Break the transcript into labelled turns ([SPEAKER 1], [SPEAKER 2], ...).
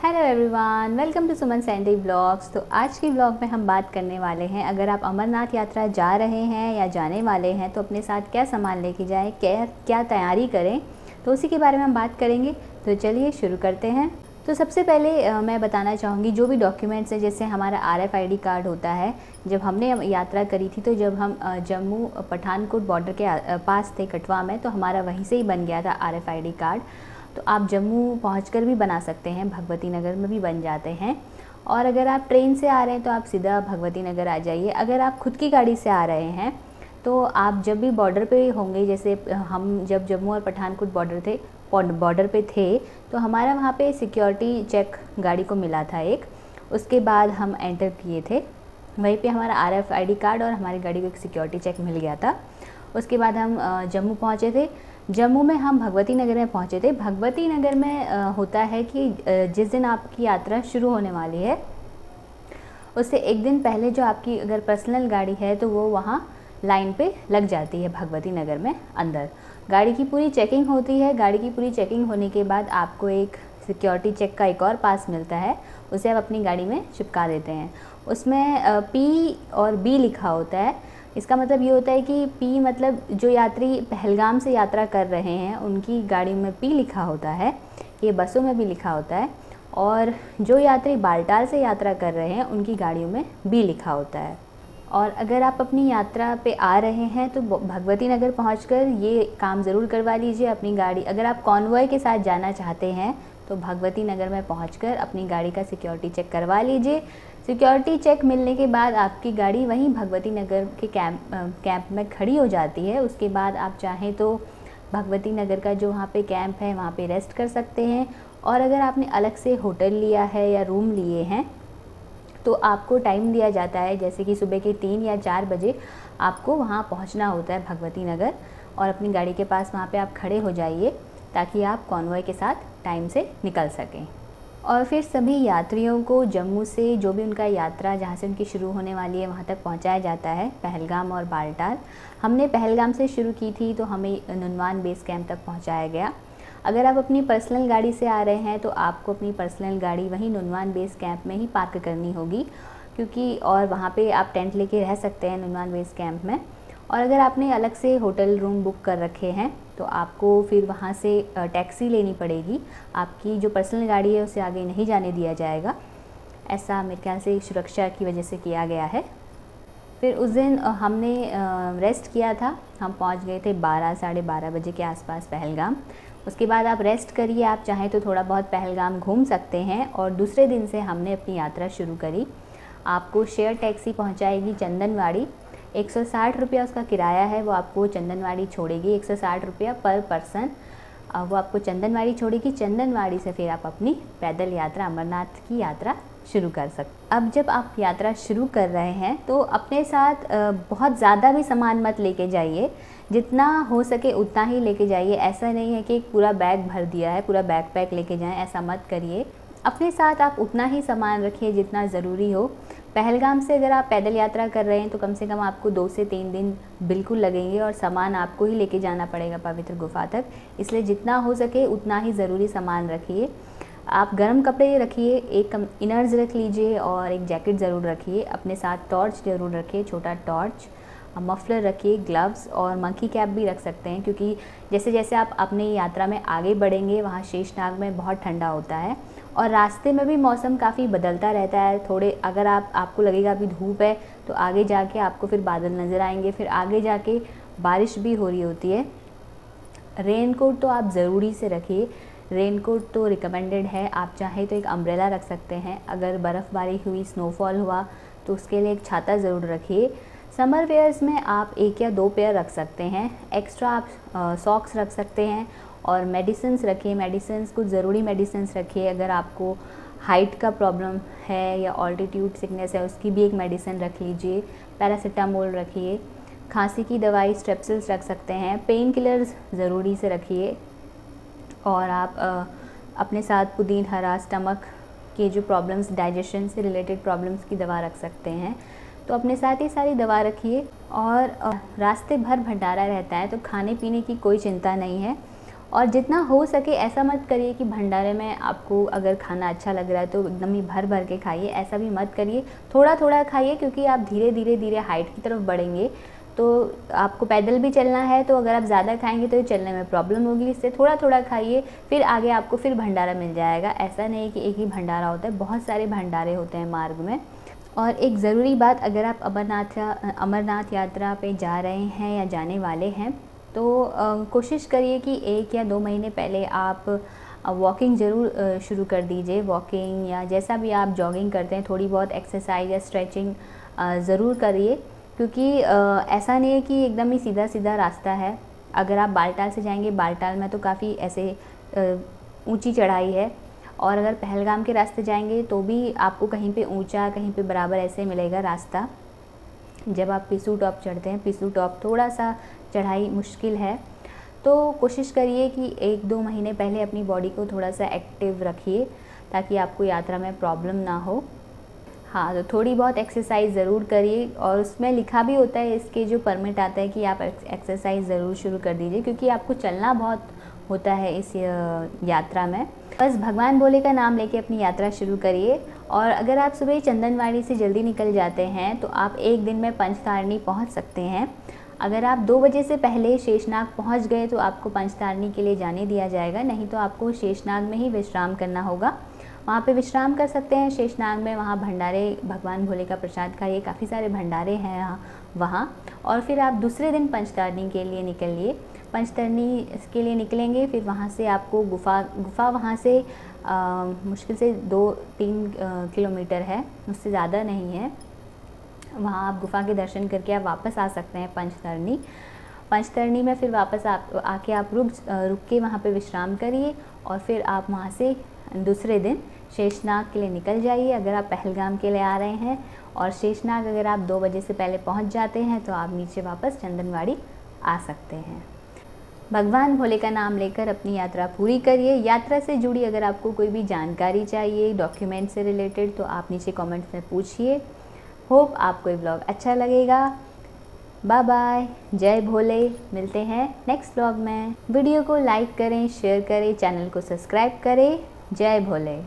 [SPEAKER 1] Hello everyone, welcome to Suman Sandy blogs. तो आज की ब्लॉग में हम बात करने वाले हैं, अगर आप अमरनाथ यात्रा जा रहे हैं या जाने वाले हैं तो अपने साथ क्या सामान लेके जाएं, क्या तैयारी करें, तो उसी के बारे में हम बात करेंगे। तो चलिए शुरू करते हैं। तो सबसे पहले मैं बताना चाहूँगी, जो भी डॉक्यूमेंट्स हैं, जैसे हमारा RFID कार्ड होता है। जब हमने यात्रा करी थी तो जब हम जम्मू पठानकोट बॉर्डर के पास थे कटवा में, तो हमारा वहीं से ही बन गया था RFID कार्ड। तो आप जम्मू पहुंचकर भी बना सकते हैं, भगवती नगर में भी बन जाते हैं। और अगर आप ट्रेन से आ रहे हैं तो आप सीधा भगवती नगर आ जाइए। अगर आप खुद की गाड़ी से आ रहे हैं तो आप जब भी बॉर्डर पे होंगे, जैसे हम जब जम्मू और पठानकोट बॉर्डर पे थे तो हमारा वहाँ पे सिक्योरिटी चेक गाड़ी को मिला था एक। उसके बाद हम एंटर किए थे, वहीं पे हमारा RFID कार्ड और हमारी गाड़ी को एक सिक्योरिटी चेक मिल गया था। उसके बाद हम जम्मू पहुँचे थे। जम्मू में हम भगवती नगर में पहुँचे थे। भगवती नगर में होता है कि जिस दिन आपकी यात्रा शुरू होने वाली है उससे एक दिन पहले जो आपकी अगर पर्सनल गाड़ी है तो वो वहाँ लाइन पे लग जाती है भगवती नगर में। अंदर गाड़ी की पूरी चेकिंग होती है। गाड़ी की पूरी चेकिंग होने के बाद आपको एक सिक्योरिटी चेक का एक और पास मिलता है, उसे आप अपनी गाड़ी में चिपका देते हैं। उसमें P और B लिखा होता है। इसका मतलब ये होता है कि P मतलब जो यात्री पहलगाम से यात्रा कर रहे हैं उनकी गाड़ी में P लिखा होता है, ये बसों में भी लिखा होता है। और जो यात्री बालटाल से यात्रा कर रहे हैं उनकी गाड़ियों में B लिखा होता है। और अगर आप अपनी यात्रा पे आ रहे हैं तो भगवती नगर पहुंचकर ये काम ज़रूर करवा लीजिए अपनी गाड़ी। अगर आप कॉन्वॉय के साथ जाना चाहते हैं तो भगवती नगर में पहुंचकर अपनी गाड़ी का सिक्योरिटी चेक करवा लीजिए। सिक्योरिटी चेक मिलने के बाद आपकी गाड़ी वहीं भगवती नगर के कैंप में खड़ी हो जाती है। उसके बाद आप चाहें तो भगवती नगर का जो वहाँ पे कैंप है वहाँ पे रेस्ट कर सकते हैं। और अगर आपने अलग से होटल लिया है या रूम लिए हैं तो आपको टाइम दिया जाता है, जैसे कि सुबह के 3 या 4 बजे आपको वहाँ पहुँचना होता है भगवती नगर। और अपनी गाड़ी के पास वहाँ पे आप खड़े हो जाइए ताकि आप कॉन्वॉय के साथ टाइम से निकल सकें। और फिर सभी यात्रियों को जम्मू से जो भी उनका यात्रा जहाँ से उनकी शुरू होने वाली है वहाँ तक पहुँचाया जाता है, पहलगाम और बालटाल। हमने पहलगाम से शुरू की थी तो हमें नुनवान बेस कैंप तक पहुँचाया गया। अगर आप अपनी पर्सनल गाड़ी से आ रहे हैं तो आपको अपनी पर्सनल गाड़ी वहीं नुनवान बेस कैंप में ही पार्क करनी होगी, क्योंकि और वहाँ पे आप टेंट लेके रह सकते हैं नुनवान बेस कैंप में। और अगर आपने अलग से होटल रूम बुक कर रखे हैं तो आपको फिर वहाँ से टैक्सी लेनी पड़ेगी। आपकी जो पर्सनल गाड़ी है उसे आगे नहीं जाने दिया जाएगा। ऐसा मेरे ख्याल से सुरक्षा की वजह से किया गया है। फिर उस दिन हमने रेस्ट किया था। हम पहुँच गए थे 12-12:30 बजे के आसपास पहलगाम। उसके बाद आप रेस्ट करिए। आप चाहें तो थोड़ा बहुत पहलगाम घूम सकते हैं। और दूसरे दिन से हमने अपनी यात्रा शुरू करी। आपको शेयर टैक्सी पहुंचाएगी चंदनवाड़ी। 160 रुपया उसका किराया है, वो आपको चंदनवाड़ी छोड़ेगी। 160 रुपया पर पर्सन वो आपको चंदनवाड़ी छोड़ेगी। चंदनवाड़ी से फिर आप अपनी पैदल यात्रा, अमरनाथ की यात्रा शुरू कर सकते। अब जब आप यात्रा शुरू कर रहे हैं तो अपने साथ बहुत ज़्यादा भी सामान मत लेके जाइए, जितना हो सके उतना ही लेके जाइए। ऐसा नहीं है कि पूरा बैग भर दिया है, पूरा बैग पैक लेके जाएं, ऐसा मत करिए। अपने साथ आप उतना ही सामान रखिए जितना ज़रूरी हो। पहलगाम से अगर आप पैदल यात्रा कर रहे हैं तो कम से कम आपको 2 से 3 दिन बिल्कुल लगेंगे और सामान आपको ही लेके जाना पड़ेगा पवित्र गुफा तक। इसलिए जितना हो सके उतना ही ज़रूरी सामान रखिए। आप गर्म कपड़े रखिए, एक इनर्स रख लीजिए और एक जैकेट ज़रूर रखिए। अपने साथ टॉर्च ज़रूर रखिए, छोटा टॉर्च, मफलर रखिए, ग्लव्स और मंकी कैप भी रख सकते हैं, क्योंकि जैसे जैसे आप अपनी यात्रा में आगे बढ़ेंगे वहाँ शेषनाग में बहुत ठंडा होता है और रास्ते में भी मौसम काफ़ी बदलता रहता है। थोड़े अगर आपको लगेगा अभी धूप है तो आगे जाके आपको फिर बादल नज़र आएंगे, फिर आगे जाके बारिश भी हो रही होती है। रेनकोट तो आप ज़रूरी से रखिए। रेनकोट तो रिकमेंडेड है। आप चाहें तो एक अम्ब्रेला रख सकते हैं। अगर बर्फ़बारी हुई, स्नोफॉल हुआ तो उसके लिए एक छाता ज़रूर रखिए। समर वेयर्स में आप 1 या 2 पेयर रख सकते हैं। एक्स्ट्रा आप सॉक्स रख सकते हैं। और मेडिसिन्स रखिए, मेडिसिन्स कुछ ज़रूरी मेडिसिन्स रखिए। अगर आपको हाइट का प्रॉब्लम है या ऑल्टीट्यूड सिकनेस है उसकी भी एक मेडिसिन रख लीजिए। पैरासीटामोल रखिए। खांसी की दवाई स्ट्रेप्सिल्स रख सकते हैं। पेन किलर्स ज़रूरी से रखिए। और आप अपने साथ पुदीन हरा, स्टमक के जो प्रॉब्लम्स, डाइजेशन से रिलेटेड प्रॉब्लम्स की दवा रख सकते हैं। तो अपने साथ ही सारी दवा रखिए। और रास्ते भर भंडारा रहता है तो खाने पीने की कोई चिंता नहीं है। और जितना हो सके ऐसा मत करिए कि भंडारे में आपको अगर खाना अच्छा लग रहा है तो एकदम ही भर भर के खाइए, ऐसा भी मत करिए। थोड़ा थोड़ा खाइए, क्योंकि आप धीरे धीरे धीरे हाइट की तरफ बढ़ेंगे तो आपको पैदल भी चलना है, तो अगर आप ज़्यादा खाएंगे तो चलने में प्रॉब्लम होगी। इससे थोड़ा थोड़ा खाइए, फिर आगे आपको फिर भंडारा मिल जाएगा। ऐसा नहीं कि एक ही भंडारा होता है, बहुत सारे भंडारे होते हैं मार्ग में। और एक ज़रूरी बात, अगर आप अमरनाथ यात्रा पे जा रहे हैं या जाने वाले हैं तो कोशिश करिए कि 1 या 2 महीने पहले आप वॉकिंग ज़रूर शुरू कर दीजिए। वॉकिंग या जैसा भी आप जॉगिंग करते हैं, थोड़ी बहुत एक्सरसाइज या स्ट्रेचिंग ज़रूर करिए, क्योंकि ऐसा नहीं है कि एकदम ही सीधा सीधा रास्ता है। अगर आप बालटाल से जाएंगे, बालटाल में तो काफ़ी ऐसे ऊंची चढ़ाई है, और अगर पहलगाम के रास्ते जाएंगे तो भी आपको कहीं पे ऊंचा कहीं पे बराबर ऐसे मिलेगा रास्ता। जब आप पिसू टॉप चढ़ते हैं, पिसू टॉप थोड़ा सा चढ़ाई मुश्किल है, तो कोशिश करिए कि 1-2 महीने पहले अपनी बॉडी को थोड़ा सा एक्टिव रखिए, ताकि आपको यात्रा में प्रॉब्लम ना हो। हाँ, तो थोड़ी बहुत एक्सरसाइज ज़रूर करिए, और उसमें लिखा भी होता है, इसके जो परमिट आता है कि आप एक्सरसाइज ज़रूर शुरू कर दीजिए, क्योंकि आपको चलना बहुत होता है इस यात्रा में। बस भगवान भोले का नाम लेके अपनी यात्रा शुरू करिए। और अगर आप सुबह चंदनवाड़ी से जल्दी निकल जाते हैं तो आप 1 दिन में पंचतारणी पहुंच सकते हैं। अगर आप 2 बजे से पहले शेषनाग पहुंच गए तो आपको पंचतारणी के लिए जाने दिया जाएगा, नहीं तो आपको शेषनाग में ही विश्राम करना होगा। वहाँ पे विश्राम कर सकते हैं शेषनाग में। वहाँ भंडारे, भगवान भोले का प्रसाद खाइए, काफ़ी सारे भंडारे हैं वहाँ। और फिर आप दूसरे दिन पंचतारणी के लिए निकलिए। पंचतारणी के लिए निकलेंगे, फिर वहाँ से आपको गुफ़ा वहाँ से मुश्किल से 2-3 किलोमीटर है, उससे ज़्यादा नहीं है। वहाँ आप गुफ़ा के दर्शन करके आप वापस आ सकते हैं पंचतारणी में। फिर वापस आके आप रुक के वहाँ पे विश्राम करिए, और फिर आप वहाँ से दूसरे दिन शेषनाग के लिए निकल जाइए। अगर आप पहलगाम के लिए आ रहे हैं, और शेषनाग अगर आप 2 बजे से पहले पहुँच जाते हैं तो आप नीचे वापस चंदनवाड़ी आ सकते हैं। भगवान भोले का नाम लेकर अपनी यात्रा पूरी करिए। यात्रा से जुड़ी अगर आपको कोई भी जानकारी चाहिए, डॉक्यूमेंट से रिलेटेड, तो आप नीचे कमेंट्स में पूछिए। होप आपको ये ब्लॉग अच्छा लगेगा। बाय बाय, जय भोले। मिलते हैं नेक्स्ट ब्लॉग में। वीडियो को लाइक करें, शेयर करें, चैनल को सब्सक्राइब करें। जय भोले।